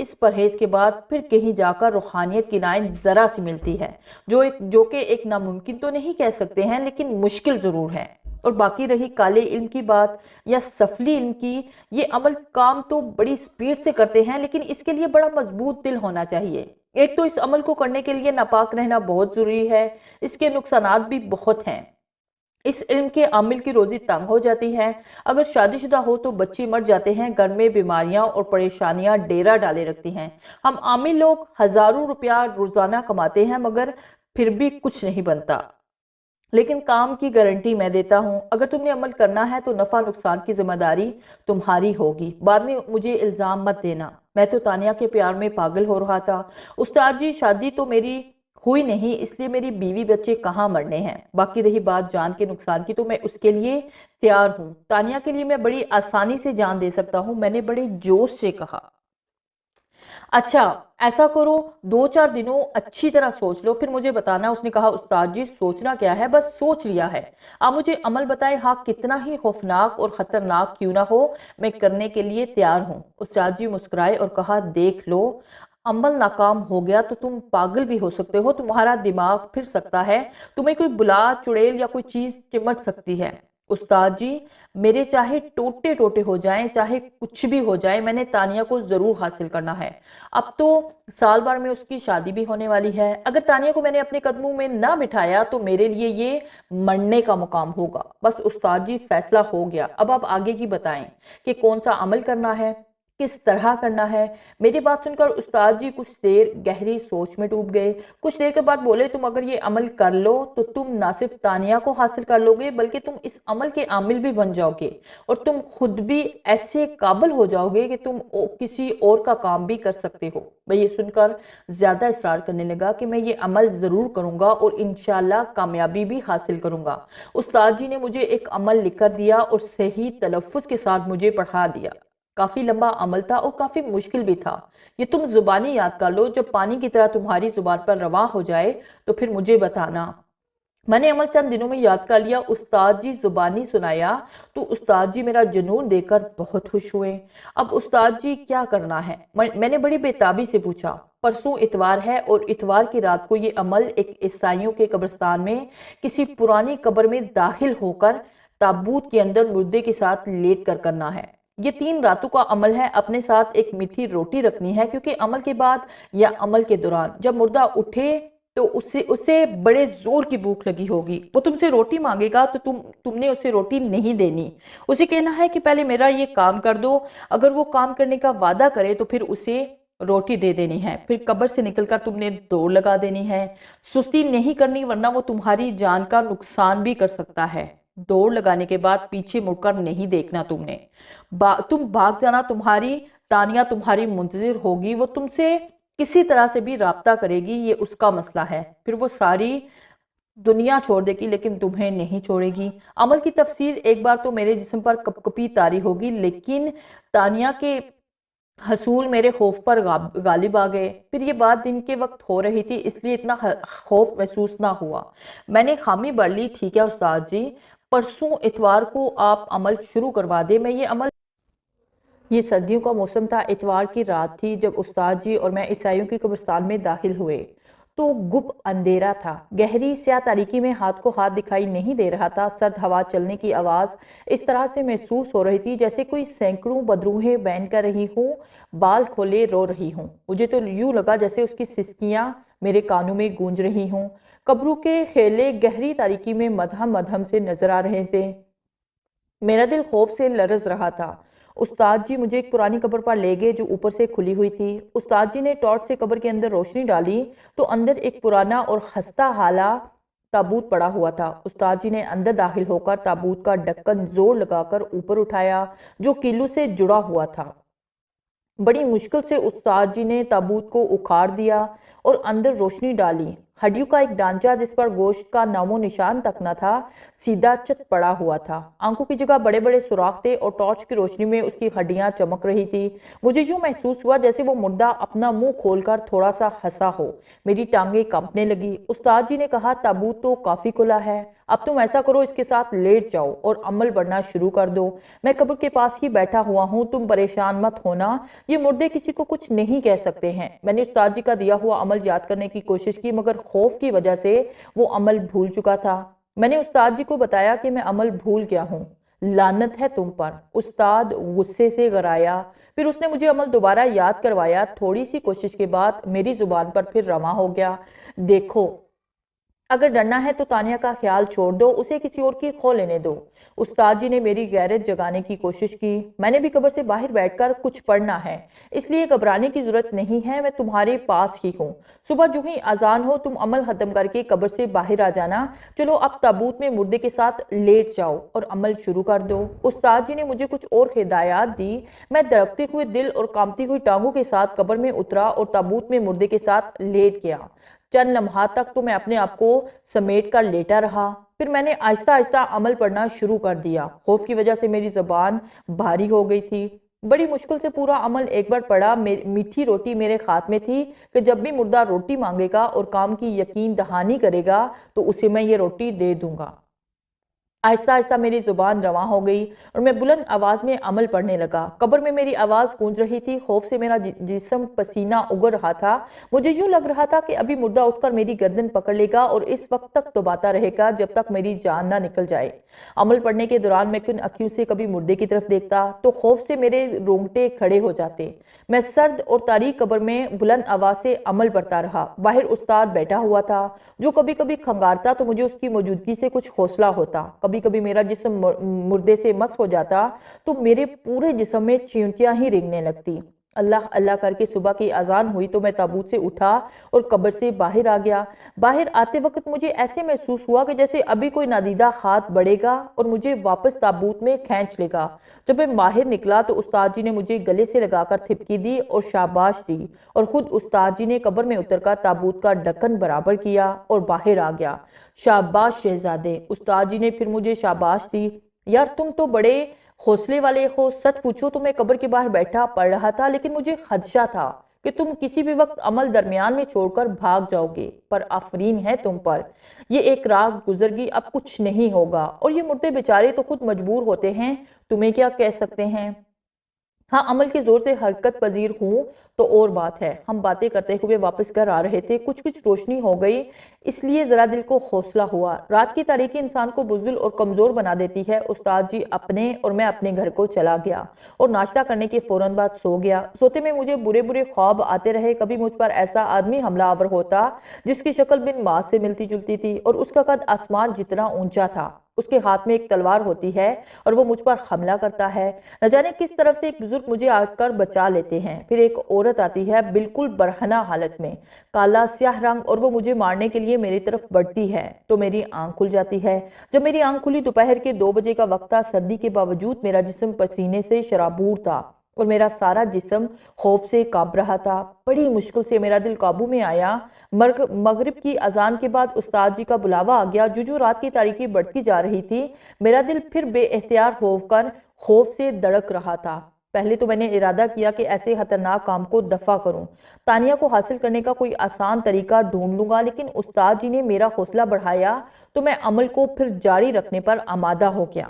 اس پرہیز کے بعد پھر کہیں جا کر روحانیت کی لائن ذرا سی ملتی ہے، جو کہ ایک ناممکن تو نہیں کہہ سکتے ہیں لیکن مشکل ضرور ہے۔ اور باقی رہی کالے علم کی بات یا سفلی علم کی، یہ عمل کام تو بڑی سپیڈ سے کرتے ہیں لیکن اس کے لیے بڑا مضبوط دل ہونا چاہیے۔ ایک تو اس عمل کو کرنے کے لیے ناپاک رہنا بہت ضروری ہے، اس کے نقصانات بھی بہت ہیں۔ اس علم کے عامل کی روزی تنگ ہو جاتی ہے، اگر شادی شدہ ہو تو بچے مر جاتے ہیں، گھر میں بیماریاں اور پریشانیاں ڈیرا ڈالے رکھتی ہیں۔ ہم عامل لوگ ہزاروں روپیہ روزانہ کماتے ہیں مگر پھر بھی کچھ نہیں بنتا۔ لیکن کام کی گارنٹی میں دیتا ہوں، اگر تم نے عمل کرنا ہے تو نفع نقصان کی ذمہ داری تمہاری ہوگی۔ بعد میں مجھے الزام مت دینا، میں تو تانیہ کے پیار میں پاگل ہو رہا تھا۔ استاد جی، شادی تو میری ہوئی نہیں، اس لیے میری بیوی بچے کہاں مرنے ہیں۔ باقی رہی بات جان کے نقصان کی تو میں اس کے لیے تیار ہوں، تانیہ کے لیے میں بڑی آسانی سے جان دے سکتا ہوں، میں نے بڑے جوش سے کہا۔ اچھا ایسا کرو، 2-4 دنوں اچھی طرح سوچ لو پھر مجھے بتانا۔ اس نے کہا استاد جی سوچنا کیا ہے، بس سوچ لیا ہے، آپ مجھے عمل بتائیں، ہاں کتنا ہی خوفناک اور خطرناک کیوں نہ ہو، میں کرنے کے لیے تیار ہوں۔ استاد جی مسکرائے اور کہا دیکھ لو، عمل ناکام ہو گیا تو تم پاگل بھی ہو سکتے ہو، تمہارا دماغ پھر سکتا ہے، تمہیں کوئی بلا چڑیل یا کوئی چیز چمٹ سکتی ہے۔ استاد جی میرے چاہے ٹوٹے ٹوٹے ہو جائیں، چاہے کچھ بھی ہو جائے، میں نے تانیہ کو ضرور حاصل کرنا ہے۔ اب تو سال بھر میں اس کی شادی بھی ہونے والی ہے، اگر تانیہ کو میں نے اپنے قدموں میں نہ بٹھایا تو میرے لیے یہ مرنے کا مقام ہوگا۔ بس استاد جی فیصلہ ہو گیا، اب آپ آگے کی بتائیں کہ کون سا عمل کرنا ہے، کس طرح کرنا ہے۔ میری بات سن کر استاد جی کچھ دیر گہری سوچ میں ڈوب گئے، کچھ دیر کے بعد بولے تم اگر یہ عمل کر لو تو تم نہ صرف تانیہ کو حاصل کر لو گے بلکہ تم اس عمل کے عامل بھی بن جاؤ گے، اور تم خود بھی ایسے قابل ہو جاؤ گے کہ تم کسی اور کا کام بھی کر سکتے ہو۔ میں یہ سن کر زیادہ اصرار کرنے لگا کہ میں یہ عمل ضرور کروں گا اور انشاءاللہ کامیابی بھی حاصل کروں گا۔ استاد جی نے مجھے ایک عمل لکھ کر دیا اور صحیح تلفظ کے ساتھ مجھے پڑھا دیا۔ کافی لمبا عمل تھا اور کافی مشکل بھی تھا، یہ تم زبانی یاد کر لو، جب پانی کی طرح تمہاری زبان پر رواں ہو جائے تو پھر مجھے بتانا۔ میں نے عمل چند دنوں میں یاد کر لیا، استاد جی زبانی سنایا تو استاد جی میرا جنون دیکھ کر بہت خوش ہوئے۔ اب استاد جی کیا کرنا ہے؟ میں نے بڑی بےتابی سے پوچھا۔ پرسوں اتوار ہے اور اتوار کی رات کو یہ عمل ایک عیسائیوں کے قبرستان میں کسی پرانی قبر میں داخل ہو کر تابوت کے اندر مردے کے ساتھ لیٹ کر کرنا ہے۔ یہ 3 راتوں کا عمل ہے، اپنے ساتھ ایک میٹھی روٹی رکھنی ہے کیونکہ عمل کے بعد یا عمل کے دوران جب مردہ اٹھے تو اسے بڑے زور کی بھوک لگی ہوگی، وہ تم سے روٹی مانگے گا تو تم نے اسے روٹی نہیں دینی، اسے کہنا ہے کہ پہلے میرا یہ کام کر دو، اگر وہ کام کرنے کا وعدہ کرے تو پھر اسے روٹی دے دینی ہے، پھر قبر سے نکل کر تم نے دوڑ لگا دینی ہے، سستی نہیں کرنی ورنہ وہ تمہاری جان کا نقصان بھی کر سکتا ہے۔ دوڑ لگانے کے بعد پیچھے مڑ کر نہیں دیکھنا تم نے، تم بھاگ جانا، تمہاری تانیہ تمہاری منتظر ہوگی، وہ تم سے کسی طرح سے بھی رابطہ کرے گی، یہ اس کا مسئلہ ہے، پھر وہ ساری دنیا چھوڑ دے گی لیکن تمہیں نہیں چھوڑے گی۔ عمل کی تفسیر ایک بار تو میرے جسم پر کپ کپی طاری ہوگی لیکن تانیہ کے حصول میرے خوف پر غالب آ گئے، پھر یہ بات دن کے وقت ہو رہی تھی اس لیے اتنا خوف محسوس نہ ہوا۔ میں نے خامی بڑھ لی، ٹھیک ہے استاد جی، پرسوں اتوار کو آپ عمل شروع کروا دے، میں یہ سردیوں کا موسم تھا، اتوار کی رات تھی جب استاد جی اور میں عیسائیوں کی قبرستان میں داخل ہوئے تو گپ اندھیرا تھا، گہری سیاہ تاریکی میں ہاتھ کو ہاتھ دکھائی نہیں دے رہا تھا، سرد ہوا چلنے کی آواز اس طرح سے محسوس ہو رہی تھی جیسے کوئی سینکڑوں بدروہیں بین کر رہی ہوں، بال کھولے رو رہی ہوں، مجھے تو یوں لگا جیسے اس کی سسکیاں میرے کانوں میں گونج رہی ہوں، قبروں کے خیلے گہری تاریکی میں مدھم مدھم سے نظر آ رہے تھے، میرا دل خوف سے لرز رہا تھا۔ استاد جی مجھے ایک پرانی قبر پر لے گئے جو اوپر سے کھلی ہوئی تھی، استاد جی نے ٹارچ سے قبر کے اندر روشنی ڈالی تو اندر ایک پرانا اور خستہ حالہ تابوت پڑا ہوا تھا، استاد جی نے اندر داخل ہو کر تابوت کا ڈھکن زور لگا کر اوپر اٹھایا جو کیلو سے جڑا ہوا تھا، بڑی مشکل سے استاد جی نے تابوت کو اکھاڑ دیا اور اندر روشنی ڈالی، ہڈیوں کا ایک ڈانچہ جس پر گوشت کا نام و نشان تک نہ تھا سیدھا چت پڑا ہوا تھا، آنکھوں کی جگہ بڑے بڑے سوراخ تھے اور ٹارچ کی روشنی میں اس کی ہڈیاں چمک رہی تھی، مجھے یوں محسوس ہوا جیسے وہ مردہ اپنا منہ کھول کر تھوڑا سا ہنسا ہو، میری ٹانگیں کانپنے لگی۔ استاد جی نے کہا تابوت تو کافی کھلا ہے، اب تم ایسا کرو، اس کے ساتھ لیٹ جاؤ اور عمل پڑھنا شروع کر دو۔ میں قبر کے پاس ہی بیٹھا ہوا ہوں، تم پریشان مت ہونا، یہ مردے کسی کو کچھ نہیں کہہ سکتے ہیں۔ میں نے استاد جی کا دیا ہوا عمل یاد کرنے کی کوشش کی، مگر خوف کی وجہ سے وہ عمل بھول چکا تھا۔ میں نے استاد جی کو بتایا کہ میں عمل بھول گیا ہوں۔ لعنت ہے تم پر، استاد غصے سے گرایا۔ پھر اس نے مجھے عمل دوبارہ یاد کروایا۔ تھوڑی سی کوشش کے بعد میری زبان پر پھر رواں ہو گیا، دیکھو اگر ڈرنا ہے تو تانیہ کا خیال چھوڑ دو، اسے کسی اور کی خو لینے دو۔ استاد جی نے میری غیرت جگانے کی کوشش کی۔ میں نے بھی قبر سے باہر بیٹھ کر کچھ پڑھنا ہے، اس لیے گھبرانے کی ضرورت نہیں ہے، میں تمہارے پاس ہی ہوں۔ صبح جو ہی اذان ہو تم عمل ختم کر کے قبر سے باہر آ جانا۔ چلو اب تابوت میں مردے کے ساتھ لیٹ جاؤ اور عمل شروع کر دو۔ استاد جی نے مجھے کچھ اور ہدایات دی۔ میں دھڑکتے ہوئے دل اور کانپتی ہوئی ٹانگوں کے ساتھ قبر میں اترا اور تابوت میں مردے کے ساتھ لیٹ گیا۔ چند لمحات تک تو میں اپنے آپ کو سمیٹ کر لیٹا رہا، پھر میں نے آہستہ آہستہ عمل پڑھنا شروع کر دیا۔ خوف کی وجہ سے میری زبان بھاری ہو گئی تھی۔ بڑی مشکل سے پورا عمل ایک بار پڑھا۔ میٹھی روٹی میرے ہاتھ میں تھی کہ جب بھی مردہ روٹی مانگے گا اور کام کی یقین دہانی کرے گا تو اسے میں یہ روٹی دے دوں گا۔ آہستہ آہستہ میری زبان رواں ہو گئی اور میں بلند آواز میں عمل پڑھنے لگا۔ قبر میں میری آواز گونج رہی تھی، خوف سے میرا جسم پسینہ اگل رہا تھا۔ مجھے یوں لگ رہا تھا کہ ابھی مردہ اٹھ کر میری گردن پکڑ لے گا اور اس وقت تک دباتا رہے گا جب تک میری جان نہ نکل جائے۔ عمل پڑھنے کے دوران میں کن اکھیوں سے کبھی مردے کی طرف دیکھتا تو خوف سے میرے رونگٹے کھڑے ہو جاتے۔ میں سرد اور تاریک قبر میں بلند آواز سے عمل پڑھتا رہا۔ باہر استاد بیٹھا ہوا تھا جو کبھی کبھی کھنگارتا تو مجھے اس کی موجودگی سے کچھ حوصلہ ہوتا۔ کبھی کبھی میرا جسم مردے سے مس ہو جاتا تو میرے پورے جسم میں چیونٹیاں ہی رنگنے لگتی۔ اللہ اللہ کر کے صبح کی اذان ہوئی تو میں تابوت سے اٹھا اور قبر سے باہر آ گیا۔ باہر آتے وقت مجھے ایسے محسوس ہوا کہ جیسے ابھی کوئی نادیدہ ہاتھ بڑھے گا اور مجھے واپس تابوت میں کھینچ لے گا۔ جب میں باہر نکلا تو استاد جی نے مجھے گلے سے لگا کر تھپکی دی اور شاباش دی، اور خود استاد جی نے قبر میں اتر کر تابوت کا ڈھکن برابر کیا اور باہر آ گیا۔ شاباش شہزادے، استاد جی نے پھر مجھے شاباش دی۔ یار تم تو بڑے حوصلے والے ہو، سچ پوچھو تو میں قبر کے باہر بیٹھا پڑھ رہا تھا، لیکن مجھے خدشہ تھا کہ تم کسی بھی وقت عمل درمیان میں چھوڑ کر بھاگ جاؤ گے، پر آفرین ہے تم پر، یہ ایک رات گزر گئی، اب کچھ نہیں ہوگا، اور یہ مردے بیچارے تو خود مجبور ہوتے ہیں، تمہیں کیا کہہ سکتے ہیں۔ ہاں عمل کے زور سے حرکت پذیر ہوں تو اور بات ہے۔ ہم باتیں کرتے ہوئے واپس گھر آ رہے تھے، کچھ روشنی ہو گئی، اس لیے ذرا دل کو حوصلہ ہوا۔ رات کی تاریکی انسان کو بزدل اور کمزور بنا دیتی ہے۔ استاد جی اپنے اور میں اپنے گھر کو چلا گیا اور ناشتہ کرنے کے فوراً بعد سو گیا۔ سوتے میں مجھے برے خواب آتے رہے۔ کبھی مجھ پر ایسا آدمی حملہ آور ہوتا جس کی شکل بن ماس سے ملتی جلتی تھی اور اس کا قد آسمان جتنا اونچا تھا۔ اس کے ہاتھ میں ایک تلوار ہوتی ہے اور وہ مجھ پر حملہ کرتا ہے۔ نہ جانے کس طرف سے ایک بزرگ مجھے آ کر بچا لیتے ہیں۔ پھر ایک عورت آتی ہے بالکل برہنہ حالت میں، کالا سیاہ رنگ، اور وہ مجھے مارنے کے لیے میری طرف بڑھتی ہے تو میری آنکھ کھل جاتی ہے۔ جب میری آنکھ کھلی دوپہر کے 2 بجے کا وقت تھا۔ سردی کے باوجود میرا جسم پسینے سے شرابور تھا اور میرا سارا جسم خوف سے کانپ رہا تھا۔ بڑی مشکل سے میرا دل قابو میں آیا۔ مغرب کی اذان کے بعد استاد جی کا بلاوا آ گیا۔ جو رات کی تاریکی بڑھتی جا رہی تھی، میرا دل پھر بے اختیار ہو کر خوف سے دھڑک رہا تھا۔ پہلے تو میں نے ارادہ کیا کہ ایسے خطرناک کام کو دفع کروں، تانیہ کو حاصل کرنے کا کوئی آسان طریقہ ڈھونڈ لوں گا، لیکن استاد جی نے میرا حوصلہ بڑھایا تو میں عمل کو پھر جاری رکھنے پر آمادہ ہو گیا۔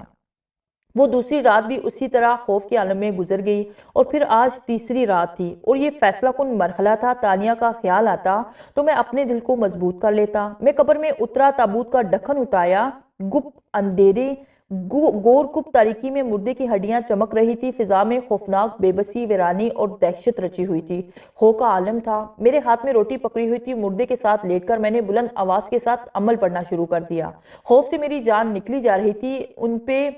وہ دوسری رات بھی اسی طرح خوف کے عالم میں گزر گئی اور پھر آج تیسری رات تھی اور یہ فیصلہ کن مرحلہ تھا۔ تانیہ کا خیال آتا تو میں اپنے دل کو مضبوط کر لیتا۔ میں قبر میں اترا، تابوت کا ڈھکن اٹھایا۔ گپ اندھیرے گور کپ تاریکی میں مردے کی ہڈیاں چمک رہی تھی۔ فضا میں خوفناک بے بسی، ویرانی اور دہشت رچی ہوئی تھی۔ ہو کا عالم تھا۔ میرے ہاتھ میں روٹی پکڑی ہوئی تھی۔ مردے کے ساتھ لیٹ کر میں نے بلند آواز کے ساتھ عمل پڑھنا شروع کر دیا۔ خوف سے میری جان نکلی جا رہی تھی۔ ان پہ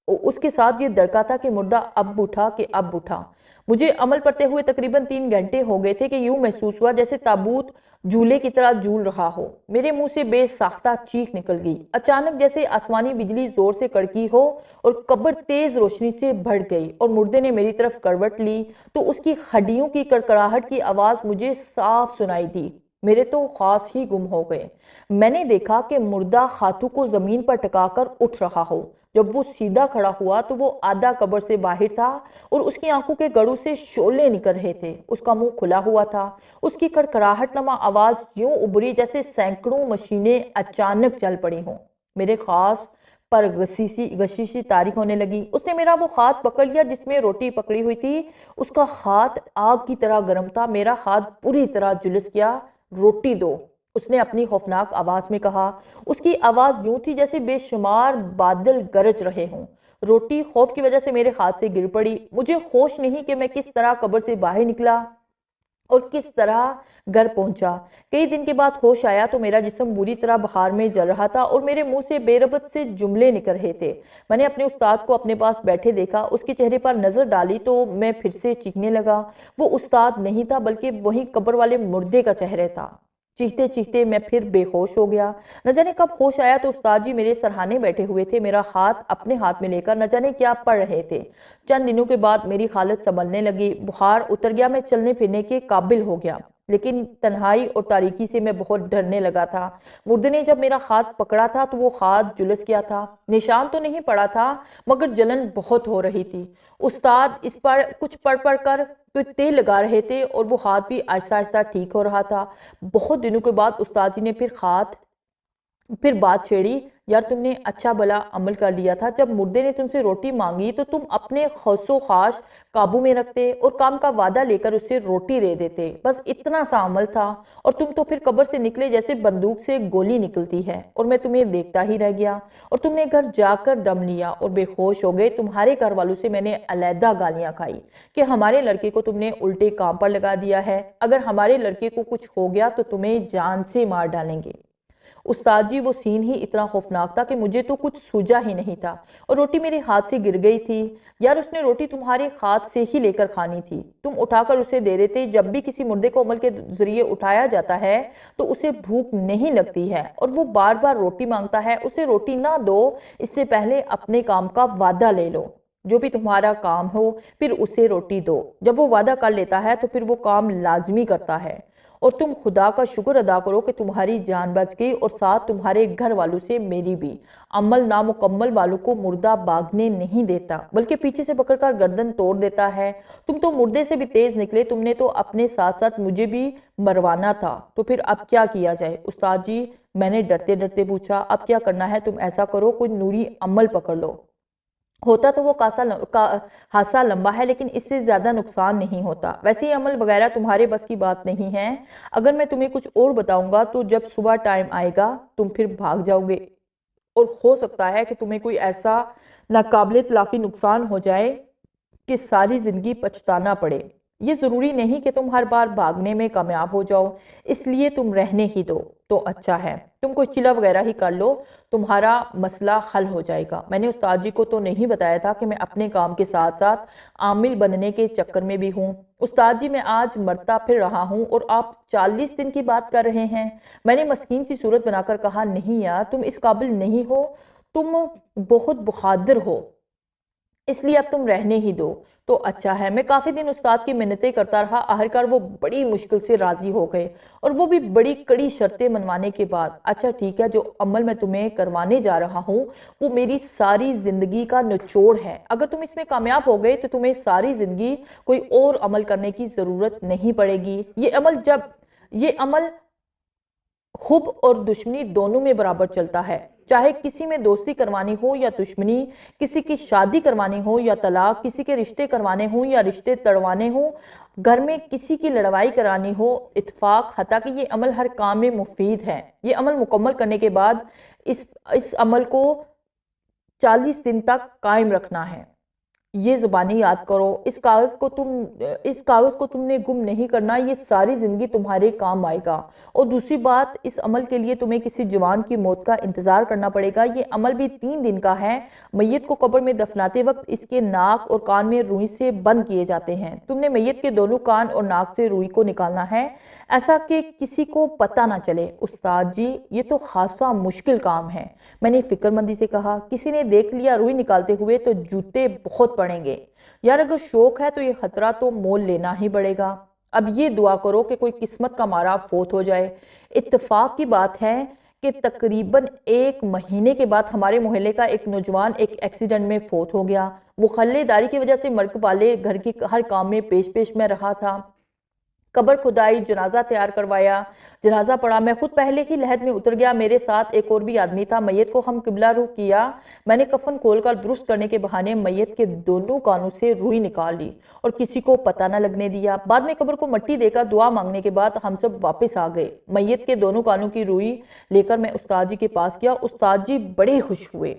اس کے ساتھ یہ دڑکا تھا کہ مردہ اب اٹھا کہ اب اٹھا۔ مجھے عمل پڑھتے ہوئے تقریباً 3 گھنٹے ہو گئے تھے کہ یوں محسوس ہوا جیسے تابوت جھولے کی طرح جھول رہا ہو۔ میرے منہ سے بے ساختہ چیخ نکل گئی۔ اچانک جیسے آسمانی بجلی زور سے کڑکی ہو اور قبر تیز روشنی سے بڑھ گئی اور مردے نے میری طرف کروٹ لی تو اس کی ہڈیوں کی کڑکڑاہٹ کی آواز مجھے صاف سنائی دی۔ میرے تو خاص ہی گم ہو گئے۔ میں نے دیکھا کہ مردہ ہاتھوں کو زمین پر ٹکا کر اٹھ رہا ہو۔ جب وہ سیدھا کھڑا ہوا تو وہ آدھا قبر سے باہر تھا اور اس کی آنکھوں کے گڑوں سے شعلے نکل رہے تھے۔ اس کا منہ کھلا ہوا تھا۔ اس کی کڑکڑاہٹ نما آواز یوں ابری جیسے سینکڑوں مشینیں اچانک چل پڑی ہوں۔ میرے خاص پر گشیشی تاریخ ہونے لگی۔ اس نے میرا وہ ہاتھ پکڑ لیا جس میں روٹی پکڑی ہوئی تھی۔ اس کا ہاتھ آگ کی طرح گرم تھا۔ میرا ہاتھ پوری طرح جلس گیا۔ روٹی دو، اس نے اپنی خوفناک آواز میں کہا۔ اس کی آواز یوں تھی جیسے بے شمار بادل گرج رہے ہوں۔ روٹی خوف کی وجہ سے میرے ہاتھ سے گر پڑی۔ مجھے ہوش نہیں کہ میں کس طرح قبر سے باہر نکلا اور کس طرح گھر پہنچا۔ کئی دن کے بعد ہوش آیا تو میرا جسم بری طرح بخار میں جل رہا تھا اور میرے منہ سے بے ربط سے جملے نکل رہے تھے۔ میں نے اپنے استاد کو اپنے پاس بیٹھے دیکھا، اس کے چہرے پر نظر ڈالی تو میں پھر سے چیخنے لگا۔ وہ استاد نہیں تھا بلکہ وہی قبر والے مردے کا چہرہ تھا۔ چیختے چیختے میں پھر بے ہوش ہو گیا۔ نہ جانے کب ہوش آیا تو استاد جی میرے سرہانے بیٹھے ہوئے تھے، میرا ہاتھ اپنے ہاتھ میں لے کر نہ جانے کیا پڑھ رہے تھے۔ چند دنوں کے بعد میری حالت سنبھلنے لگی، بخار اتر گیا، میں چلنے پھرنے کے قابل ہو گیا، لیکن تنہائی اور تاریکی سے میں بہت ڈرنے لگا تھا۔ مردے نے جب میرا ہاتھ پکڑا تھا تو وہ ہاتھ جلس گیا تھا۔ نشان تو نہیں پڑا تھا مگر جلن بہت ہو رہی تھی۔ استاد اس پر کچھ پڑھ کر کوئی تیل لگا رہے تھے اور وہ ہاتھ بھی آہستہ آہستہ ٹھیک ہو رہا تھا۔ بہت دنوں کے بعد استاد جی نے پھر بات چھیڑی، یار تم نے اچھا بھلا عمل کر لیا تھا۔ جب مردے نے تم سے روٹی مانگی تو تم اپنے خس و خاش قابو میں رکھتے اور کام کا وعدہ لے کر اسے روٹی دے دیتے، بس اتنا سا عمل تھا۔ اور تم تو پھر قبر سے نکلے جیسے بندوق سے گولی نکلتی ہے، اور میں تمہیں دیکھتا ہی رہ گیا، اور تم نے گھر جا کر دم لیا اور بے ہوش ہو گئے۔ تمہارے گھر والوں سے میں نے علیحدہ گالیاں کھائی کہ ہمارے لڑکے کو تم نے الٹے کام پر لگا دیا ہے، اگر ہمارے لڑکے کو کچھ ہو گیا تو تمہیں جان سے مار ڈالیں گے۔ استاد جی وہ سین ہی اتنا خوفناک تھا کہ مجھے تو کچھ سوجا ہی نہیں تھا، اور روٹی میرے ہاتھ سے گر گئی تھی۔ یار اس نے روٹی تمہارے ہاتھ سے ہی لے کر کھانی تھی، تم اٹھا کر اسے دے دیتے۔ جب بھی کسی مردے کو عمل کے ذریعے اٹھایا جاتا ہے تو اسے بھوک نہیں لگتی ہے اور وہ بار بار روٹی مانگتا ہے۔ اسے روٹی نہ دو، اس سے پہلے اپنے کام کا وعدہ لے لو، جو بھی تمہارا کام ہو، پھر اسے روٹی دو۔ جب وہ وعدہ کر لیتا ہے تو پھر وہ کام لازمی کرتا ہے، اور تم خدا کا شکر ادا کرو کہ تمہاری جان بچ گئی اور ساتھ تمہارے گھر والوں سے میری بھی۔ عمل نامکمل والوں کو مردہ بھاگنے نہیں دیتا بلکہ پیچھے سے پکڑ کر گردن توڑ دیتا ہے۔ تم تو مردے سے بھی تیز نکلے، تم نے تو اپنے ساتھ ساتھ مجھے بھی مروانا تھا، تو پھر اب کیا کیا جائے؟ استاد جی میں نے ڈرتے ڈرتے پوچھا، اب کیا کرنا ہے؟ تم ایسا کرو، کوئی نوری عمل پکڑ لو، ہوتا تو وہ حادثہ لمبا ہے لیکن اس سے زیادہ نقصان نہیں ہوتا۔ ویسے ہی عمل وغیرہ تمہارے بس کی بات نہیں ہے، اگر میں تمہیں کچھ اور بتاؤں گا تو جب صبح ٹائم آئے گا تم پھر بھاگ جاؤ گے، اور ہو سکتا ہے کہ تمہیں کوئی ایسا ناقابل تلافی نقصان ہو جائے کہ ساری زندگی پچھتانا پڑے۔ یہ ضروری نہیں کہ تم ہر بار بھاگنے میں کامیاب ہو جاؤ، اس لیے تم رہنے ہی دو تو اچھا ہے، تم کوئی چلا وغیرہ ہی کر لو، تمہارا مسئلہ حل ہو جائے گا۔ میں نے استاد جی کو تو نہیں بتایا تھا کہ میں اپنے کام کے ساتھ ساتھ عامل بننے کے چکر میں بھی ہوں۔ استاد جی میں آج مرتا پھر رہا ہوں اور آپ 40 دن کی بات کر رہے ہیں۔ میں نے مسکین سی صورت بنا کر کہا، نہیں یار تم اس قابل نہیں ہو، تم بہت بہادر ہو، اس لیے اب تم رہنے ہی دو تو اچھا ہے۔ میں کافی دن استاد کی منتیں کرتا رہا، آخرکار وہ بڑی مشکل سے راضی ہو گئے، اور وہ بھی بڑی کڑی شرطیں منوانے کے بعد۔ اچھا ٹھیک ہے، جو عمل میں تمہیں کروانے جا رہا ہوں وہ میری ساری زندگی کا نچوڑ ہے، اگر تم اس میں کامیاب ہو گئے تو تمہیں ساری زندگی کوئی اور عمل کرنے کی ضرورت نہیں پڑے گی۔ یہ عمل حب اور دشمنی دونوں میں برابر چلتا ہے، چاہے کسی میں دوستی کروانی ہو یا دشمنی، کسی کی شادی کروانی ہو یا طلاق، کسی کے رشتے کروانے ہوں یا رشتے تڑوانے ہوں، گھر میں کسی کی لڑائی کرانی ہو، اتفاق، حتیٰ کہ یہ عمل ہر کام میں مفید ہے۔ یہ عمل مکمل کرنے کے بعد اس عمل کو 40 دن تک قائم رکھنا ہے۔ یہ زبانی یاد کرو، اس کاغذ کو تم نے گم نہیں کرنا، یہ ساری زندگی تمہارے کام آئے گا۔ اور دوسری بات، اس عمل کے لیے تمہیں کسی جوان کی موت کا انتظار کرنا پڑے گا۔ یہ عمل بھی 3 دن کا ہے۔ میت کو قبر میں دفناتے وقت اس کے ناک اور کان میں روئی سے بند کیے جاتے ہیں۔ تم نے میت کے دونوں کان اور ناک سے روئی کو نکالنا ہے، ایسا کہ کسی کو پتہ نہ چلے۔ استاد جی یہ تو خاصا مشکل کام ہے، میں نے فکر مندی سے کہا، کسی نے دیکھ لیا روئی نکالتے ہوئے تو جوتے بہت پڑیں گے۔ یار اگر شوق ہے تو یہ خطرہ تو مول لینا ہی پڑے گا۔ اب یہ دعا کرو کہ کوئی قسمت کا مارا فوت ہو جائے۔ اتفاق کی بات ہے کہ تقریباً 1 مہینے کے بعد ہمارے محلے کا ایک نوجوان ایک ایکسیڈنٹ میں فوت ہو گیا۔ وہ خلے داری کی وجہ سے مرگ والے گھر کی ہر کام میں پیش میں رہا تھا۔ قبر کھدائی، جنازہ تیار کروایا، جنازہ پڑا۔ میں خود پہلے ہی لحد میں اتر گیا، میرے ساتھ ایک اور بھی آدمی تھا۔ میت کو ہم قبلہ رو کیا۔ میں نے کفن کھول کر درست کرنے کے بہانے میت کے دونوں کانوں سے روئی نکال لی اور کسی کو پتہ نہ لگنے دیا۔ بعد میں قبر کو مٹی دے کر دعا مانگنے کے بعد ہم سب واپس آ گئے۔ میت کے دونوں کانوں کی روئی لے کر میں استاد جی کے پاس گیا۔ استاد جی بڑے خوش ہوئے۔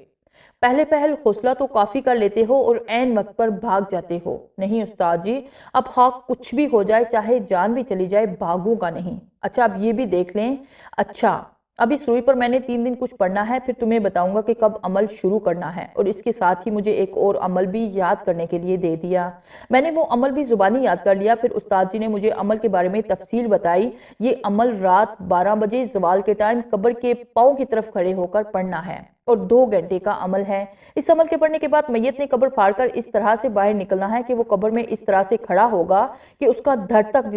پہلے پہل حوصلہ تو کافی کر لیتے ہو اور عین وقت پر بھاگ جاتے ہو۔ نہیں استاد جی، اب خاک کچھ بھی ہو جائے، چاہے جان بھی چلی جائے، بھاگوں گا نہیں۔ اچھا اب یہ بھی دیکھ لیں۔ اچھا اب اس روئی پر میں نے 3 دن کچھ پڑھنا ہے، پھر تمہیں بتاؤں گا کہ کب عمل شروع کرنا ہے، اور اس کے ساتھ ہی مجھے ایک اور عمل بھی یاد کرنے کے لیے دے دیا۔ میں نے وہ عمل بھی زبانی یاد کر لیا۔ پھر استاد جی نے مجھے عمل کے بارے میں تفصیل بتائی۔ یہ عمل رات 12 بجے زوال کے ٹائم قبر کے پاؤں کی طرف کھڑے ہو کر پڑھنا ہے اور 2 گھنٹے کا عمل ہے۔ اس عمل کے پڑھنے کے بعد میت نے قبر پھاڑ کر اس طرح سے باہر نکلنا ہے کہ وہ قبر میں اس طرح سے کھڑا ہوگا کہ اس کا دھڑ تک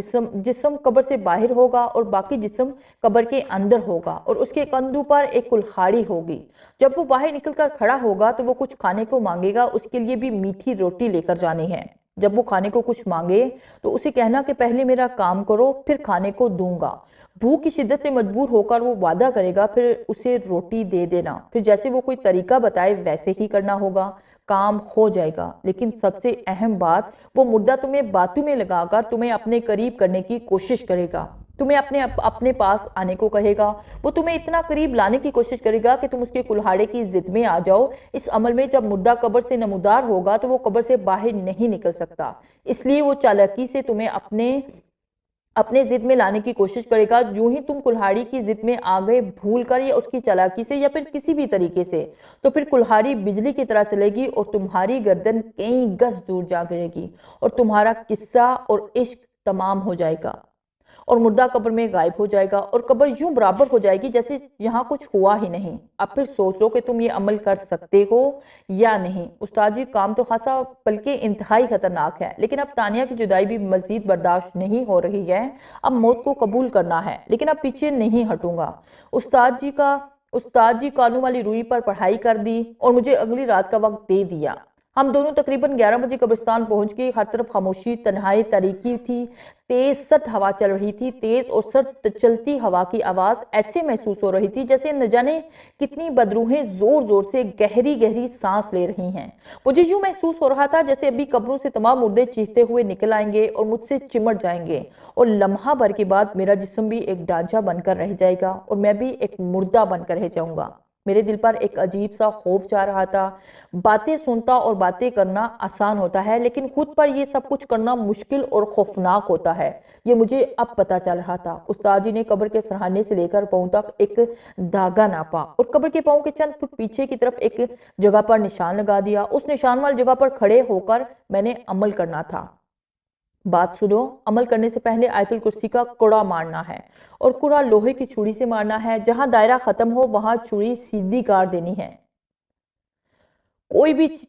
جسم قبر سے باہر ہوگا اور باقی جسم قبر کے اندر ہوگا، اور اس کے کندھوں پر ایک کلہاڑی ہوگی۔ جب وہ باہر نکل کر کھڑا ہوگا تو وہ کچھ کھانے کو مانگے گا، اس کے لیے بھی میٹھی روٹی لے کر جانی ہے۔ جب وہ کھانے کو کچھ مانگے تو اسے کہنا کہ پہلے میرا کام کرو پھر کھانے کو دوں گا۔ بھوک کی شدت سے مجبور ہو کر وہ وعدہ کرے گا، پھر اسے روٹی دے دینا، پھر جیسے وہ کوئی طریقہ بتائے ویسے ہی کرنا ہوگا، کام ہو جائے گا۔ لیکن سب سے اہم بات، وہ مردہ تمہیں باتوں میں لگا کر تمہیں اپنے قریب کرنے کی کوشش کرے گا، تمہیں اپنے پاس آنے کو کہے گا، وہ تمہیں اتنا قریب لانے کی کوشش کرے گا کہ تم اس کے کلہاڑے کی ضد میں آ جاؤ۔ اس عمل میں جب مردہ قبر سے نمودار ہوگا تو وہ قبر سے باہر نہیں نکل سکتا، اس لیے وہ چالاکی سے تمہیں اپنے ضد میں لانے کی کوشش کرے گا۔ جو ہی تم کلہاڑی کی ضد میں آ گئے بھول کر یا اس کی چالاکی سے یا پھر کسی بھی طریقے سے، تو پھر کلہاڑی بجلی کی طرح چلے گی اور تمہاری گردن کئی گز دور جا گرے گی اور تمہارا قصہ اور عشق تمام ہو جائے گا اور مردہ قبر میں غائب ہو جائے گا اور قبر یوں برابر ہو جائے گی جیسے یہاں کچھ ہوا ہی نہیں۔ اب پھر سوچ لو کہ تم یہ عمل کر سکتے ہو یا نہیں۔ استاد جی کام تو خاصا بلکہ انتہائی خطرناک ہے، لیکن اب تانیہ کی جدائی بھی مزید برداشت نہیں ہو رہی ہے، اب موت کو قبول کرنا ہے، لیکن اب پیچھے نہیں ہٹوں گا۔ استاد جی کانوں والی روئی پر پڑھائی کر دی اور مجھے اگلی رات کا وقت دے دیا۔ ہم دونوں تقریباً 11 بجے قبرستان پہنچ گئے۔ ہر طرف خاموشی، تنہائی، تاریکی تھی۔ تیز سرد ہوا چل رہی تھی۔ تیز اور سرد چلتی ہوا کی آواز ایسے محسوس ہو رہی تھی جیسے نہ جانے کتنی بدروحیں زور زور سے گہری گہری سانس لے رہی ہیں۔ مجھے یوں محسوس ہو رہا تھا جیسے ابھی قبروں سے تمام مردے چیختے ہوئے نکل آئیں گے اور مجھ سے چمٹ جائیں گے، اور لمحہ بھر کے بعد میرا جسم بھی ایک ڈھانچہ بن کر رہ جائے گا اور میں بھی ایک مردہ بن کر رہ جاؤں گا۔ میرے دل پر ایک عجیب سا خوف چھا رہا تھا۔ باتیں سنتا اور باتیں کرنا آسان ہوتا ہے، لیکن خود پر یہ سب کچھ کرنا مشکل اور خوفناک ہوتا ہے، یہ مجھے اب پتا چل رہا تھا۔ استاد جی نے قبر کے سرہانے سے لے کر پاؤں تک ایک دھاگا ناپا اور قبر کے پاؤں کے چند فٹ پیچھے کی طرف ایک جگہ پر نشان لگا دیا۔ اس نشان والی جگہ پر کھڑے ہو کر میں نے عمل کرنا تھا۔ بات سنو، عمل کرنے سے پہلے آیت الکرسی کا کوڑا مارنا ہے، اور کوڑا لوہے کی چھڑی سے مارنا ہے۔ جہاں دائرہ ختم ہو وہاں چھڑی سیدھی کار دینی ہے۔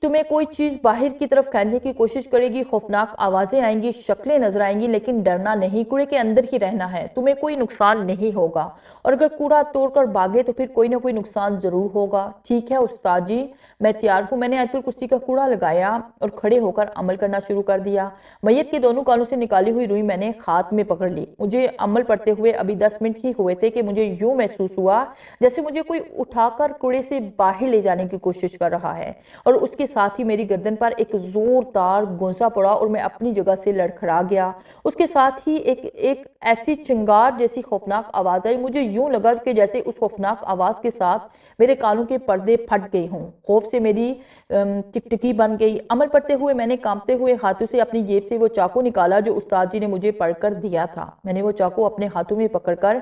تمہیں کوئی چیز باہر کی طرف کھینچنے کی کوشش کرے گی، خوفناک آوازیں آئیں گی، شکلیں نظر آئیں گی، لیکن ڈرنا نہیں، کوڑے کے اندر ہی رہنا ہے، تمہیں کوئی نقصان نہیں ہوگا، اور اگر کوڑا توڑ کر بھاگے تو پھر کوئی نہ کوئی نقصان ضرور ہوگا۔ ٹھیک ہے استاد جی، میں تیار ہوں۔ میں نے آیت الکرسی کا کوڑا لگایا اور کھڑے ہو کر عمل کرنا شروع کر دیا۔ میت کے دونوں کانوں سے نکالی ہوئی روئی میں نے ہاتھ میں پکڑ لی۔ مجھے عمل پڑھتے ہوئے ابھی 10 منٹ ہی ہوئے تھے کہ مجھے یوں محسوس ہوا جیسے مجھے کوئی اٹھا کر کوڑے سے باہر لے جانے کی کوشش کر رہا ہے، اور اس کے ساتھ ہی میری گردن پر ایک زوردار گونسا پڑا اور میں اپنی جگہ سے لڑکھڑا گیا۔ اس کے ساتھ ہی ایک ایسی چنگار جیسی خوفناک آواز آئی۔ مجھے یوں لگا کہ جیسے اس خوفناک آواز کے ساتھ میرے کانوں کے پردے پھٹ گئے ہوں۔ خوف سے میری ٹکٹکی بن گئی۔ عمل پڑھتے ہوئے میں نے کانپتے ہوئے ہاتھوں سے اپنی جیب سے وہ چاقو نکالا جو استاد جی نے مجھے پڑھ کر دیا تھا۔ میں نے وہ چاقو اپنے ہاتھوں میں پکڑ کر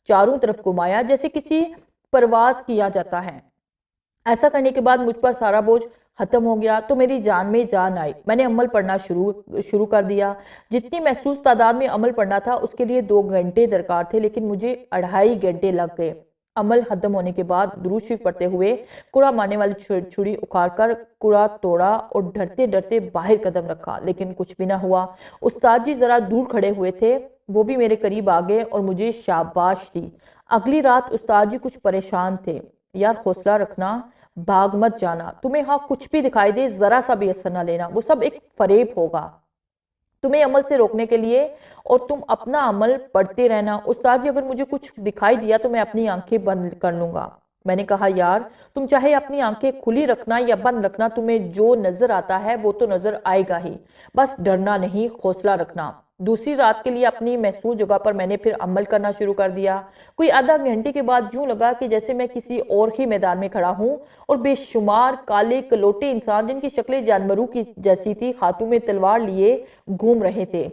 چاروں طرف گھمایا جیسے کسی پرواز کیا جاتا ہے۔ ایسا کرنے کے بعد مجھ پر سارا بوجھ ختم ہو گیا تو میری جان میں جان آئی۔ میں نے عمل پڑھنا شروع کر دیا۔ جتنی محسوس تعداد میں عمل پڑھنا تھا اس کے لیے 2 گھنٹے درکار تھے، لیکن مجھے 2.5 گھنٹے لگ گئے۔ عمل ختم ہونے کے بعد درود شریف پڑھتے ہوئے کوڑا مارنے والی چھڑی اکھاڑ کر کوڑا توڑا اور ڈرتے ڈرتے باہر قدم رکھا، لیکن کچھ بھی نہ ہوا۔ استاد جی ذرا دور کھڑے ہوئے تھے، وہ بھی میرے قریب آ گئے اور مجھے شاباش دی۔ اگلی رات استاد جی کچھ پریشان تھے۔ یار حوصلہ رکھنا، بھاگ مت جانا، تمہیں ہاں کچھ بھی دکھائی دے ذرا سا بھی اثر نہ لینا، وہ سب ایک فریب ہوگا۔ تمہیں عمل سے روکنے کے لیے، اور تم اپنا عمل پڑھتے رہنا۔ استاد جی اگر مجھے کچھ دکھائی دیا تو میں اپنی آنکھیں بند کر لوں گا۔ میں نے کہا یار تم چاہے اپنی آنکھیں کھلی رکھنا یا بند رکھنا، تمہیں جو نظر آتا ہے وہ تو نظر آئے گا ہی، بس ڈرنا نہیں، حوصلہ رکھنا۔ دوسری رات کے لیے اپنی محسوس جگہ پر میں نے پھر عمل کرنا شروع کر دیا۔ کوئی آدھا گھنٹے کے بعد یوں لگا کہ جیسے میں کسی اور ہی میدان میں کھڑا ہوں، اور بے شمار کالے کلوٹے انسان جن کی شکلیں جانوروں کی جیسی تھی ہاتھوں میں تلوار لیے گھوم رہے تھے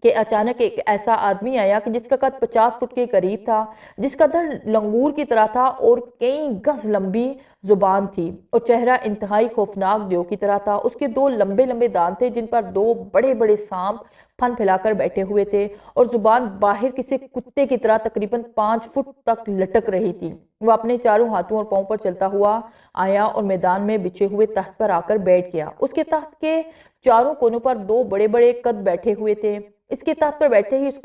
کہ اچانک ایک ایسا آدمی آیا کہ جس کا قد 50 فٹ کے قریب تھا، جس کا دھڑ لنگور کی طرح تھا اور کئی گز لمبی زبان تھی، اور چہرہ انتہائی خوفناک دیو کی طرح تھا۔ اس کے 2 لمبے لمبے دانت تھے جن پر 2 بڑے بڑے سانپ پھن پھیلا کر بیٹھے ہوئے تھے، اور زبان باہر کسی کتے کی طرح تقریباً 5 فٹ تک لٹک رہی تھی۔ وہ اپنے چاروں ہاتھوں اور پاؤں پر چلتا ہوا آیا اور میدان میں بچھے ہوئے تخت پر آ کر بیٹھ گیا۔ اس کے تخت کے چاروں کونوں پر 2 بڑے بڑے قد بیٹھے ہوئے تھے۔ اس کے تخت پر بیٹھے ہی اس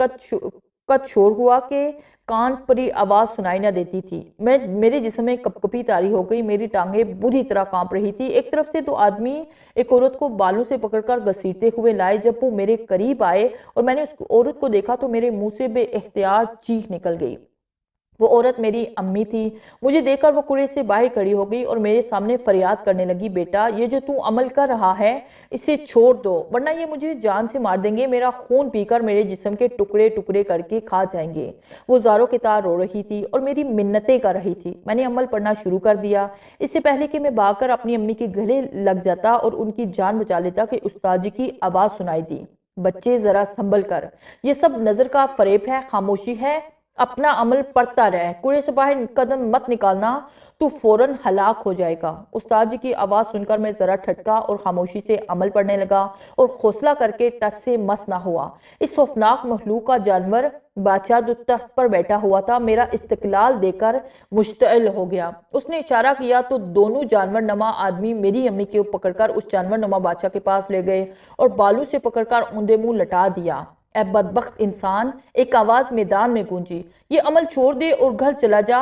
قد شور ہوا کہ کان پری آواز سنائی نہ دیتی تھی۔ میرے جسم میں کپکپی طاری ہو گئی، میری ٹانگیں بری طرح کانپ رہی تھی۔ ایک طرف سے 2 آدمی ایک عورت کو بالوں سے پکڑ کر گھسیٹتے ہوئے لائے۔ جب وہ میرے قریب آئے اور میں نے اس عورت کو دیکھا تو میرے منہ سے بے اختیار چیخ نکل گئی۔ وہ عورت میری امی تھی۔ مجھے دیکھ کر وہ کوڑے سے باہر کھڑی ہو گئی اور میرے سامنے فریاد کرنے لگی، بیٹا یہ جو تو عمل کر رہا ہے اسے چھوڑ دو ورنہ یہ مجھے جان سے مار دیں گے، میرا خون پی کر میرے جسم کے ٹکڑے ٹکڑے کر کے کھا جائیں گے۔ وہ زاروں کے تار رو رہی تھی اور میری منتیں کر رہی تھی۔ میں نے عمل پڑھنا شروع کر دیا۔ اس سے پہلے کہ میں بھاگ کر اپنی امی کے گلے لگ جاتا اور ان کی جان بچا لیتا کہ استاد جی کی آواز سنائی دی، بچے ذرا سنبھل کر، یہ سب نظر کا فریب ہے، خاموشی ہے، اپنا عمل پڑھتا رہ، کوڑے سے باہر قدم مت نکالنا، تو فوراً ہلاک ہو جائے گا۔ استاد جی کی آواز سن کر میں ذرا ٹھٹکا اور خاموشی سے عمل پڑھنے لگا اور حوصلہ کر کے ٹس سے مس نہ ہوا۔ اس خوفناک مخلوق کا جانور بادشاہ جو تخت پر بیٹھا ہوا تھا میرا استقلال دے کر مشتعل ہو گیا۔ اس نے اشارہ کیا تو دونوں جانور نما آدمی میری امی کو پکڑ کر اس جانور نما بادشاہ کے پاس لے گئے اور بالوں سے پکڑ کر اوندے منہ لٹا دیا۔ اے بدبخت انسان، ایک آواز میدان میں گونجی، یہ عمل چھوڑ دے اور گھر چلا جا،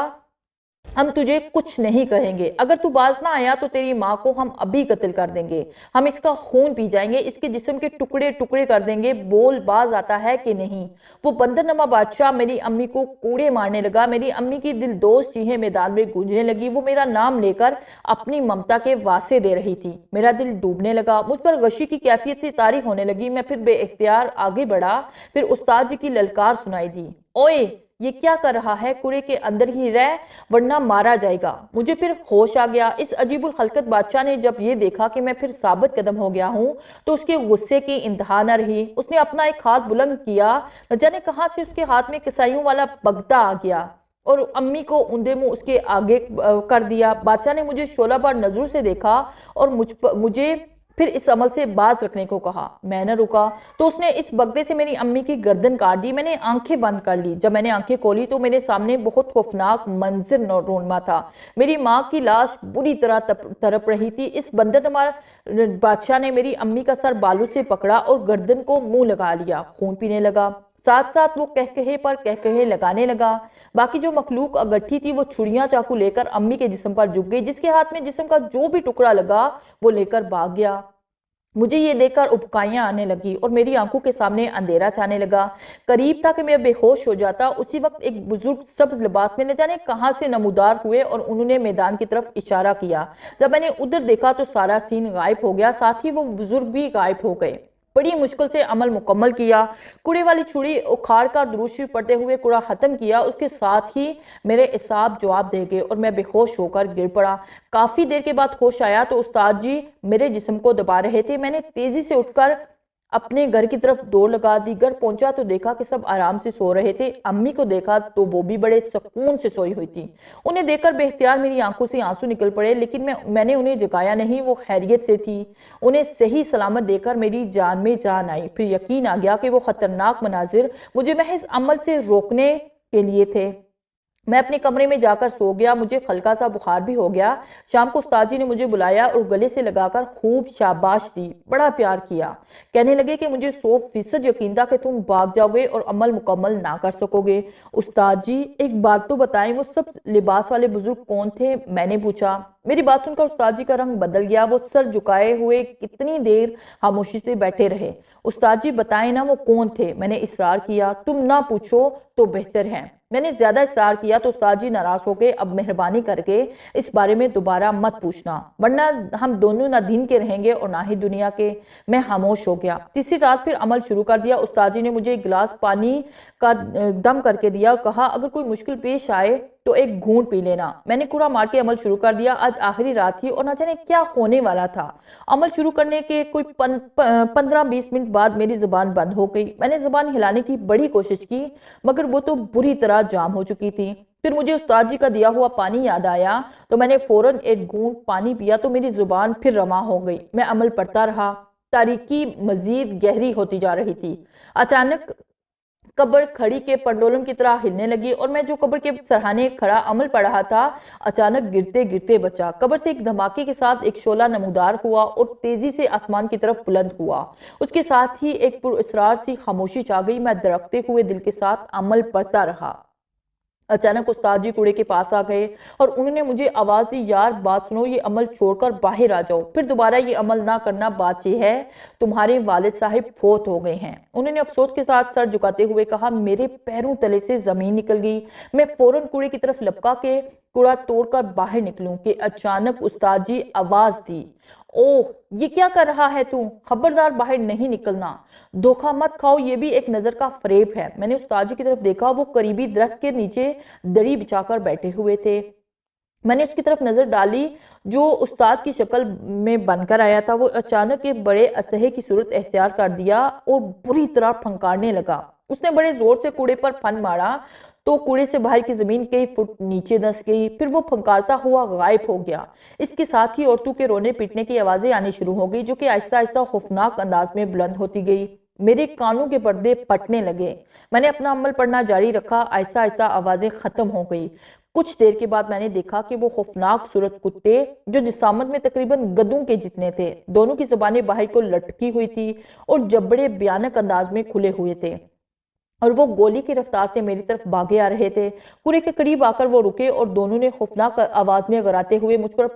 ہم تجھے کچھ نہیں کہیں گے، اگر تو باز نہ آیا تو تیری ماں کو ہم ابھی قتل کر دیں گے، ہم اس کا خون پی جائیں گے، اس کے جسم کے ٹکڑے ٹکڑے کر دیں گے، بول باز آتا ہے کہ نہیں۔ وہ بندر نما بادشاہ میری امی کو کوڑے مارنے لگا، میری امی کی دل دوز چیخیں میدان میں گونجنے لگی، وہ میرا نام لے کر اپنی ممتا کے واسطے دے رہی تھی۔ میرا دل ڈوبنے لگا، مجھ پر غشی کی کیفیت سے طاری ہونے لگی، میں پھر بے اختیار آگے بڑھا، پھر استاد جی کی للکار سنائی دی، اوئے یہ کیا کر رہا ہے، کوڑے کے اندر ہی رہ ورنہ مارا جائے گا۔ مجھے پھر ہوش آ گیا۔ اس عجیب الخلقت بادشاہ نے جب یہ دیکھا کہ میں پھر ثابت قدم ہو گیا ہوں تو اس کے غصے کی انتہا نہ رہی۔ اس نے اپنا ایک ہاتھ بلند کیا، نہ جانے کہاں سے اس کے ہاتھ میں کسائیوں والا بگدا آ گیا اور امی کو اوندے منہ اس کے آگے کر دیا۔ بادشاہ نے مجھے شعلہ بار نظروں سے دیکھا اور مجھے پھر اس عمل سے باز رکھنے کو کہا۔ میں نہ رکا تو اس نے اس بگدے سے میری امی کی گردن کاٹ دی۔ میں نے آنکھیں بند کر لی۔ جب میں نے آنکھیں کھولی تو میرے سامنے بہت خوفناک منظر رونما تھا۔ میری ماں کی لاش بری طرح تڑپ رہی تھی۔ اس بندر نما بادشاہ نے میری امی کا سر بالوں سے پکڑا اور گردن کو منہ لگا لیا، خون پینے لگا، ساتھ ساتھ وہ کہکہے پر کہکہے لگانے لگا۔ باقی جو مخلوق اگٹھی تھی وہ چھڑیاں چاقو لے کر امی کے جسم پر جھک گئی، جس کے ہاتھ میں جسم کا جو بھی ٹکڑا لگا وہ لے کر بھاگ گیا۔ مجھے یہ دیکھ کر ابکائیاں آنے لگی اور میری آنکھوں کے سامنے اندھیرا چھانے لگا۔ قریب تھا کہ میں بے ہوش ہو جاتا، اسی وقت ایک بزرگ سبز لباس میں نہ جانے کہاں سے نمودار ہوئے اور انہوں نے میدان کی طرف اشارہ کیا۔ جب میں نے ادھر دیکھا تو سارا سین غائب ہو گیا، ساتھ ہی وہ بزرگ بھی غائب ہو گئے۔ بڑی مشکل سے عمل مکمل کیا، کوڑے والی چھڑی اکھاڑ کر درود شریف پڑھتے ہوئے کوڑا ختم کیا، اس کے ساتھ ہی میرے اعصاب جواب دے گئے اور میں بے ہوش ہو کر گر پڑا۔ کافی دیر کے بعد ہوش آیا تو استاد جی میرے جسم کو دبا رہے تھے۔ میں نے تیزی سے اٹھ کر اپنے گھر کی طرف دوڑ لگا دی۔ گھر پہنچا تو دیکھا کہ سب آرام سے سو رہے تھے۔ امی کو دیکھا تو وہ بھی بڑے سکون سے سوئی ہوئی تھی۔ انہیں دیکھ کر بے اختیار میری آنکھوں سے آنسو نکل پڑے، لیکن میں نے انہیں جگایا نہیں، وہ خیریت سے تھی۔ انہیں صحیح سلامت دیکھ کر میری جان میں جان آئی۔ پھر یقین آ گیا کہ وہ خطرناک مناظر مجھے محض عمل سے روکنے کے لیے تھے۔ میں اپنے کمرے میں جا کر سو گیا۔ مجھے ہلکا سا بخار بھی ہو گیا۔ شام کو استاد جی نے مجھے بلایا اور گلے سے لگا کر خوب شاباش دی، بڑا پیار کیا۔ کہنے لگے کہ مجھے 100% یقین تھا کہ تم بھاگ جاؤ گے اور عمل مکمل نہ کر سکو گے۔ استاد جی ایک بات تو بتائیں، وہ سب لباس والے بزرگ کون تھے؟ میں نے پوچھا۔ میری بات سن کر استاد جی کا رنگ بدل گیا۔ وہ سر جھکائے ہوئے کتنی دیر خاموشی سے بیٹھے رہے۔ استاد جی بتائیں نا وہ کون تھے؟ میں نے اصرار کیا۔ تم نہ پوچھو تو بہتر ہے۔ میں نے زیادہ اصرار کیا تو استاد جی ناراض ہو گئے۔ اب مہربانی کر کے اس بارے میں دوبارہ مت پوچھنا، ورنہ ہم دونوں نہ دین کے رہیں گے اور نہ ہی دنیا کے۔ میں خاموش ہو گیا۔ تیسری رات پھر عمل شروع کر دیا۔ استاد جی نے مجھے ایک گلاس پانی کا دم کر کے دیا اور کہا اگر کوئی مشکل پیش آئے تو ایک گھونٹ پی لینا۔ میں نے کوڑا مار کے عمل شروع کر دیا۔ آج آخری رات تھی اور نہ جانے کیا ہونے والا تھا۔ عمل شروع کرنے کے کوئی 15-20 منٹ بعد میری زبان بند ہو گئی۔ میں نے زبان ہلانے کی بڑی کوشش کی مگر وہ تو بری طرح جام ہو چکی تھی۔ پھر مجھے استاد جی کا دیا ہوا پانی یاد آیا تو میں نے فوراً ایک گھونٹ پانی پیا تو میری زبان پھر رواں ہو گئی۔ میں عمل پڑھتا رہا۔ تاریکی مزید گہری ہوتی جا رہی تھی۔ اچانک قبر کھڑی کے پنڈولم کی طرح ہلنے لگی اور میں جو قبر کے سرہانے کھڑا عمل پڑھ رہا تھا اچانک گرتے گرتے بچا۔ قبر سے ایک دھماکے کے ساتھ ایک شعلہ نمودار ہوا اور تیزی سے آسمان کی طرف بلند ہوا۔ اس کے ساتھ ہی ایک پر اسرار سی خاموشی چھا گئی۔ میں درکتے ہوئے دل کے ساتھ عمل پڑھتا رہا۔ اچانک استاد جی کوڑے کے پاس آ گئے اور انہوں نے مجھے آواز دی، یار بات سنو، یہ عمل چھوڑ کر باہر آ جاؤ، پھر دوبارہ یہ عمل نہ کرنا۔ بات یہ ہے تمہارے والد صاحب فوت ہو گئے ہیں۔ انہوں نے افسوس کے ساتھ سر جھکاتے ہوئے کہا۔ میرے پیروں تلے سے زمین نکل گئی۔ میں فوراً کوڑے کی طرف لپکا کے کوڑا توڑ کر باہر نکلوں کہ اچانک استاد جی آواز دی، اوہ یہ کیا کر رہا ہے تو؟ خبردار باہر نہیں نکلنا، دھوکہ مت کھاؤ، یہ بھی ایک نظر کا فریب ہے۔ میں نے استاد جی کی طرف دیکھا، وہ قریبی درخت کے نیچے دری بچھا کر بیٹھے ہوئے تھے۔ میں نے اس کی طرف نظر ڈالی جو استاد کی شکل میں بن کر آیا تھا۔ وہ اچانک ایک بڑے اسلحے کی صورت اختیار کر دیا اور بری طرح پھنکارنے لگا۔ اس نے بڑے زور سے کوڑے پر پھن مارا تو کوڑے سے باہر کی زمین کئی فٹ نیچے دھس گئی، پھر وہ پھنکارتا ہوا غائب ہو گیا۔ اس کے ساتھ ہی عورتوں کے رونے پیٹنے کی آوازیں آنی شروع ہو گئی جو کہ آہستہ آہستہ خوفناک انداز میں بلند ہوتی گئی۔ میرے کانوں کے پردے پھٹنے لگے۔ میں نے اپنا عمل پڑھنا جاری رکھا۔ آہستہ آہستہ آوازیں ختم ہو گئی۔ کچھ دیر کے بعد میں نے دیکھا کہ وہ خوفناک صورت کتے جو جسامت میں تقریباً گدوں کے جتنے تھے، دونوں کی زبانیں باہر کو لٹکی ہوئی تھی اور جبڑے بھیانک انداز میں کھلے ہوئے تھے اور وہ گولی کی رفتار سے میری طرف بھاگے آ رہے تھے۔ کوڑے کے قریب آ کر وہ رکے اور دونوں نے خوفناک آواز میں گراتے ہوئے مجھ پر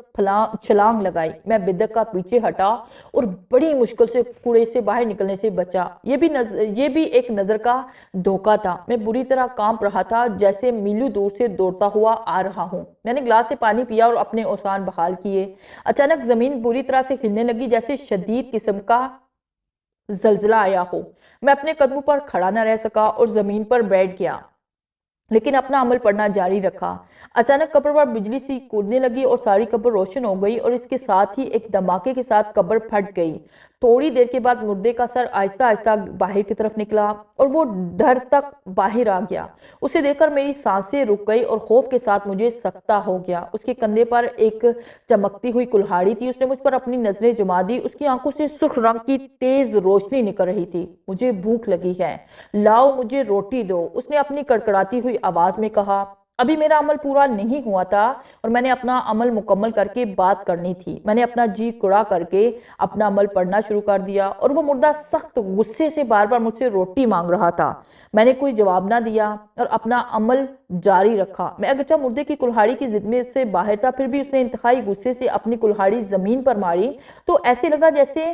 چھلانگ لگائی۔ میں بدک کر پیچھے ہٹا اور بڑی مشکل سے کوڑے سے باہر نکلنے سے بچا۔ یہ بھی ایک نظر کا دھوکہ تھا۔ میں بری طرح کانپ رہا تھا جیسے میلوں دور سے دوڑتا ہوا آ رہا ہوں۔ میں نے گلاس سے پانی پیا اور اپنے اوزان بحال کیے۔ اچانک زمین بری طرح سے ہلنے لگی جیسے شدید قسم کا زلزلہ آیا ہو۔ میں اپنے قدموں پر کھڑا نہ رہ سکا اور زمین پر بیٹھ گیا لیکن اپنا عمل پڑھنا جاری رکھا۔ اچانک قبر پر بجلی سی کودنے لگی اور ساری قبر روشن ہو گئی اور اس کے ساتھ ہی ایک دھماکے کے ساتھ قبر پھٹ گئی۔ تھوڑی دیر کے بعد مردے کا سر آہستہ آہستہ باہر کی طرف نکلا اور وہ دھڑ تک باہر آ گیا۔ اسے دیکھ کر میری سانسیں رک گئی اور خوف کے ساتھ مجھے سکتہ ہو گیا۔ اس کے کندھے پر ایک چمکتی ہوئی کلہاڑی تھی۔ اس نے مجھ پر اپنی نظریں جما دی۔ اس کی آنکھوں سے سرخ رنگ کی تیز روشنی نکل رہی تھی۔ مجھے بھوک لگی ہے، لاؤ مجھے روٹی دو، اس نے اپنی کڑکڑاتی ہوئی آواز میں کہا۔ ابھی میرا عمل پورا نہیں ہوا تھا اور میں نے اپنا عمل مکمل کر کے بات کرنی تھی۔ میں نے اپنا جی کڑا کر کے اپنا عمل پڑھنا شروع کر دیا اور وہ مردہ سخت غصے سے بار بار مجھ سے روٹی مانگ رہا تھا۔ میں نے کوئی جواب نہ دیا اور اپنا عمل جاری رکھا۔ میں اگرچہ مردے کی کلہاڑی کی زد میں سے باہر تھا، پھر بھی اس نے انتہائی غصے سے اپنی کلہاڑی زمین پر ماری تو ایسے لگا جیسے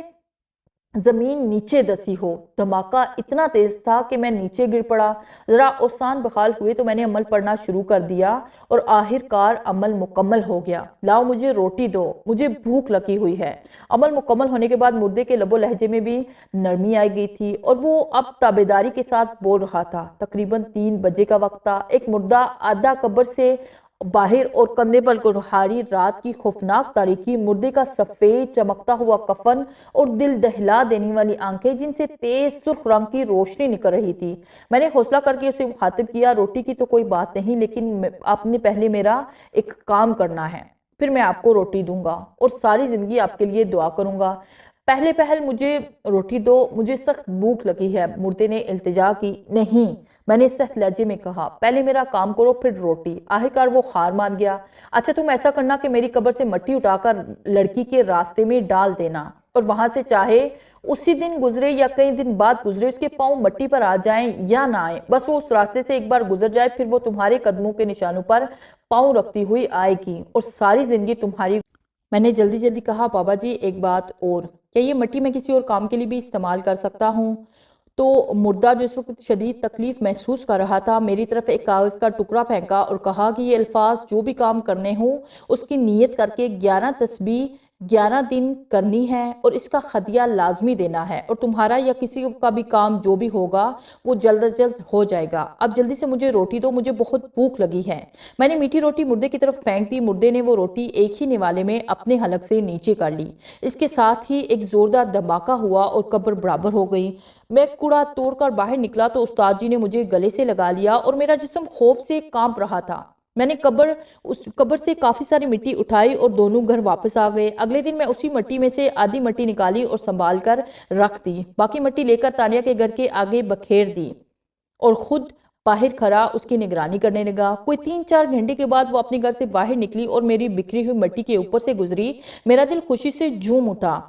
زمین نیچے دسی ہو۔ دھماکہ اتنا تیز تھا کہ میں نیچے گر پڑا۔ ذرا اوسان بحال ہوئے تو میں نے عمل پڑھنا شروع کر دیا اور آخر کار عمل مکمل ہو گیا۔ لاؤ مجھے روٹی دو، مجھے بھوک لگی ہوئی ہے۔ عمل مکمل ہونے کے بعد مردے کے لب و لہجے میں بھی نرمی آئی گئی تھی اور وہ اب تابیداری کے ساتھ بول رہا تھا۔ تقریباً 3 بجے کا وقت تھا۔ ایک مردہ آدھا قبر سے باہر اور کندھے پر کلہاڑی، رات کی خوفناک تاریکی، مردے کا سفید چمکتا ہوا کفن اور دل دہلا دینے والی آنکھیں جن سے تیز سرخ رنگ کی روشنی نکل رہی تھی۔ میں نے حوصلہ کر کے اسے مخاطب کیا، روٹی کی تو کوئی بات نہیں لیکن آپ نے پہلے میرا ایک کام کرنا ہے، پھر میں آپ کو روٹی دوں گا اور ساری زندگی آپ کے لیے دعا کروں گا۔ پہلے پہل مجھے روٹی دو، مجھے سخت بھوک لگی ہے، مردے نے التجا کی۔ نہیں، میں نے سخت لہجے میں کہا، پہلے میرا کام کرو پھر روٹی۔ آخرکار وہ ہار مان گیا۔ اچھا تم ایسا کرنا کہ میری قبر سے مٹی اٹھا کر لڑکی کے راستے میں ڈال دینا، اور وہاں سے چاہے اسی دن گزرے یا کئی دن بعد گزرے، اس کے پاؤں مٹی پر آ جائیں یا نہ آئیں، بس وہ اس راستے سے ایک بار گزر جائے، پھر وہ تمہارے قدموں کے نشانوں پر پاؤں رکھتی ہوئی آئے گی اور ساری زندگی تمہاری۔ میں نے جلدی جلدی کہا، بابا جی ایک بات اور، کیا یہ مٹی میں کسی اور کام کے لیے بھی استعمال کر سکتا ہوں؟ تو مردہ جو اس وقت شدید تکلیف محسوس کر رہا تھا میری طرف ایک کاغذ کا ٹکڑا پھینکا اور کہا کہ یہ الفاظ جو بھی کام کرنے ہوں اس کی نیت کر کے 11 تسبیح 11 دن کرنی ہے اور اس کا خدیہ لازمی دینا ہے، اور تمہارا یا کسی کا بھی کام جو بھی ہوگا وہ جلد از جلد ہو جائے گا۔ اب جلدی سے مجھے روٹی دو، مجھے بہت بھوک لگی ہے۔ میں نے میٹھی روٹی مردے کی طرف پھینک دی۔ مردے نے وہ روٹی ایک ہی نوالے میں اپنے حلق سے نیچے کر لی۔ اس کے ساتھ ہی ایک زوردار دھماکہ ہوا اور قبر برابر ہو گئی۔ میں کوڑا توڑ کر باہر نکلا تو استاد جی نے مجھے گلے سے لگا لیا اور میرا جسم خوف سے کانپ رہا تھا۔ میں نے قبر سے کافی ساری مٹی اٹھائی اور دونوں گھر واپس آ گئے۔ اگلے دن میں اسی مٹی میں سے آدھی مٹی نکالی اور سنبھال کر رکھ دی، باقی مٹی لے کر تانیہ کے گھر کے آگے بکھیر دی اور خود باہر کھڑا اس کی نگرانی کرنے لگا۔ کوئی 3-4 گھنٹے کے بعد وہ اپنے گھر سے باہر نکلی اور میری بکھری ہوئی مٹی کے اوپر سے گزری۔ میرا دل خوشی سے جھوم اٹھا۔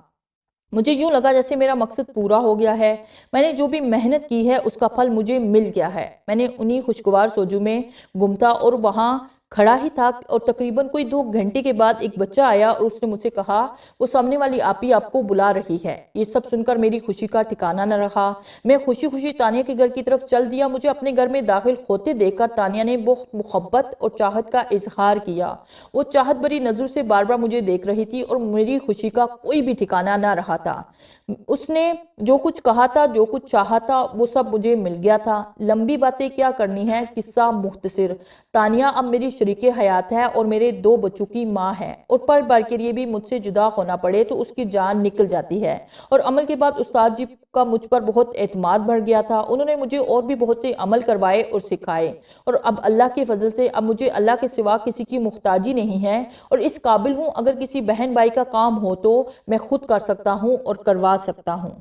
مجھے یوں لگا جیسے میرا مقصد پورا ہو گیا ہے، میں نے جو بھی محنت کی ہے اس کا پھل مجھے مل گیا ہے۔ میں نے انہی خوشگوار سوجو میں گم تھا اور وہاں کھڑا ہی تھا، اور تقریباً کوئی 2 گھنٹے کے بعد ایک بچہ آیا اور اس نے مجھ سے کہا وہ سامنے والی آپی آپ کو بلا رہی ہے۔ یہ سب سن کر میری خوشی کا ٹھکانہ نہ رہا۔ میں خوشی خوشی تانیہ کے گھر کی طرف چل دیا۔ مجھے اپنے گھر میں داخل ہوتے دیکھ کر تانیہ نے بہت محبت اور چاہت کا اظہار کیا۔ وہ چاہت بری نظر سے بار بار مجھے دیکھ رہی تھی اور میری خوشی کا کوئی بھی ٹھکانہ نہ رہا تھا۔ اس نے جو کچھ کہا تھا، جو کچھ چاہا تھا، وہ سب مجھے مل گیا تھا۔ لمبی باتیں کیا کرنی ہے، قصہ مختصر۔ تانیہ اب میری شریک حیات ہے اور میرے 2 بچوں کی ماں ہے، اور پل بھر کے لیے بھی مجھ سے جدا ہونا پڑے تو اس کی جان نکل جاتی ہے۔ اور عمل کے بعد استاد جی کا مجھ پر بہت اعتماد بڑھ گیا تھا۔ انہوں نے مجھے اور بھی بہت سے عمل کروائے اور سکھائے، اور اب اللہ کے فضل سے اب مجھے اللہ کے سوا کسی کی محتاجی نہیں ہے، اور اس قابل ہوں اگر کسی بہن بھائی کا کام ہو تو میں خود کر سکتا ہوں اور کروا سکتا ہوں۔